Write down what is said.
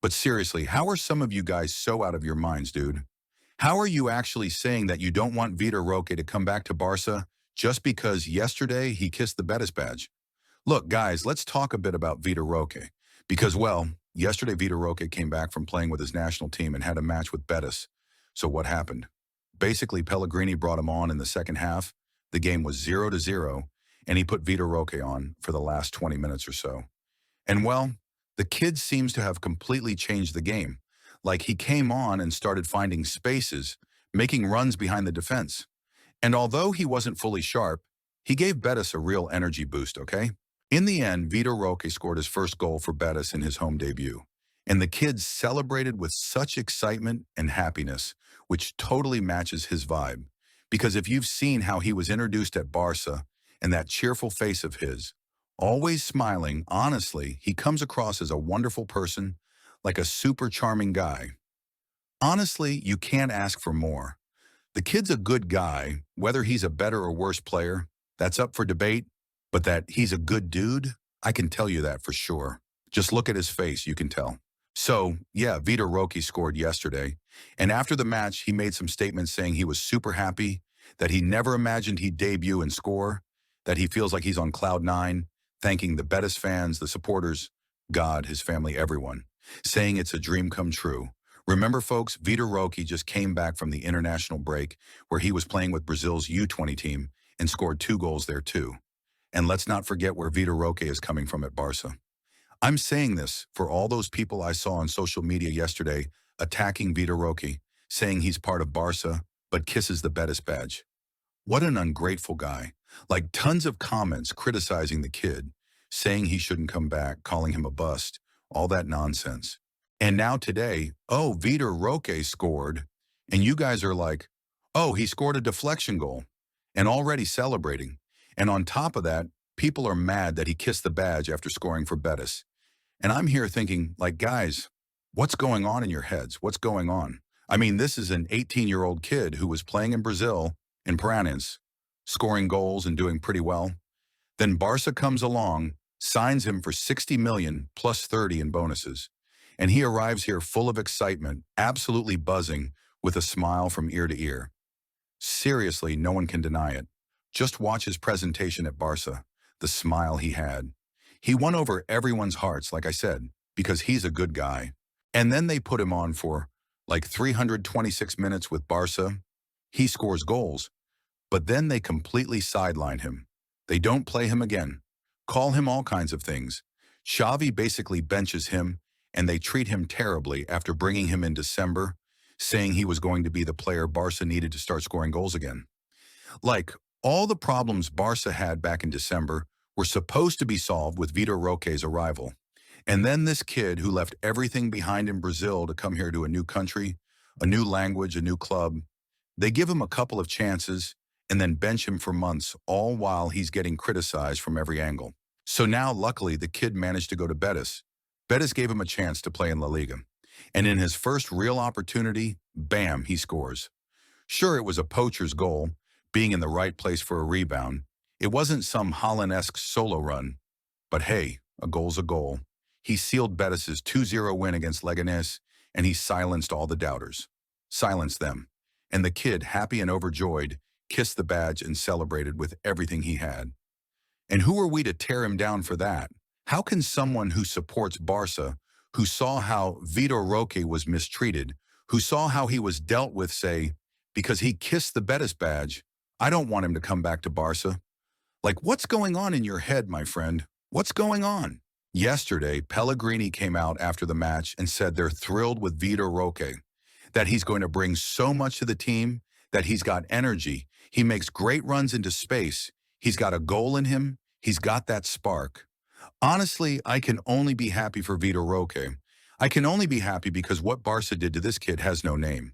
But seriously, how are some of you guys so out of your minds, dude? How are you actually saying that you don't want Vitor Roque to come back to Barca just because yesterday he kissed the Betis badge? Look, guys, let's talk a bit about Vitor Roque. Because, well, yesterday Vitor Roque came back from playing with his national team and had a match with Betis. So what happened? Basically, Pellegrini brought him on in the second half. The game was 0-0, and he put Vitor Roque on for the last 20 minutes or so. And well, the kid seems to have completely changed the game. Like he came on and started finding spaces, making runs behind the defense. And although he wasn't fully sharp, he gave Betis a real energy boost, okay? In the end, Vitor Roque scored his first goal for Betis in his home debut. And the kids celebrated with such excitement and happiness, which totally matches his vibe. Because if you've seen how he was introduced at Barca and that cheerful face of his, always smiling, honestly, he comes across as a wonderful person, like a super charming guy. Honestly, you can't ask for more. The kid's a good guy, whether he's a better or worse player, that's up for debate, but that he's a good dude, I can tell you that for sure. Just look at his face, you can tell. So, yeah, Vitor Roque scored yesterday, and after the match, he made some statements saying he was super happy, that he never imagined he'd debut and score, that he feels like he's on cloud nine, thanking the Betis fans, the supporters, God, his family, everyone, saying it's a dream come true. Remember, folks, Vitor Roque just came back from the international break where he was playing with Brazil's U20 team and scored 2 goals there too. And let's not forget where Vitor Roque is coming from at Barca. I'm saying this for all those people I saw on social media yesterday attacking Vitor Roque, saying he's part of Barca but kisses the Betis badge. What an ungrateful guy. Like tons of comments criticizing the kid, saying he shouldn't come back, calling him a bust, all that nonsense. And now today, oh, Vitor Roque scored, and you guys are like, oh, he scored a deflection goal, and already celebrating. And on top of that, people are mad that he kissed the badge after scoring for Betis. And I'm here thinking, like, guys, what's going on in your heads? What's going on? I mean, this is an 18-year-old kid who was playing in Brazil, in Paranense, scoring goals and doing pretty well. Then Barca comes along, signs him for 60 million plus 30 in bonuses. And he arrives here full of excitement, absolutely buzzing, with a smile from ear to ear. Seriously, no one can deny it. Just watch his presentation at Barca, the smile he had. He won over everyone's hearts, like I said, because he's a good guy. And then they put him on for, like 326 minutes with Barca. He scores goals, but then they completely sideline him. They don't play him again, call him all kinds of things. Xavi basically benches him, and they treat him terribly after bringing him in December, saying he was going to be the player Barca needed to start scoring goals again. Like, all the problems Barca had back in December were supposed to be solved with Vitor Roque's arrival. And then this kid who left everything behind in Brazil to come here to a new country, a new language, a new club, they give him a couple of chances and then bench him for months, all while he's getting criticized from every angle. So now, luckily, the kid managed to go to Betis. Betis gave him a chance to play in La Liga. And in his first real opportunity, bam, he scores. Sure, it was a poacher's goal, being in the right place for a rebound. It wasn't some Holland-esque solo run. But hey, a goal's a goal. He sealed Betis' 2-0 win against Leganés, and he silenced all the doubters. Silenced them. And the kid, happy and overjoyed, kissed the badge and celebrated with everything he had. And who are we to tear him down for that? How can someone who supports Barca, who saw how Vitor Roque was mistreated, who saw how he was dealt with, say, because he kissed the Betis badge, I don't want him to come back to Barca? Like, what's going on in your head, my friend? What's going on? Yesterday, Pellegrini came out after the match and said they're thrilled with Vitor Roque, that he's going to bring so much to the team, that he's got energy, he makes great runs into space, he's got a goal in him, he's got that spark. Honestly, I can only be happy for Vitor Roque. I can only be happy because what Barca did to this kid has no name.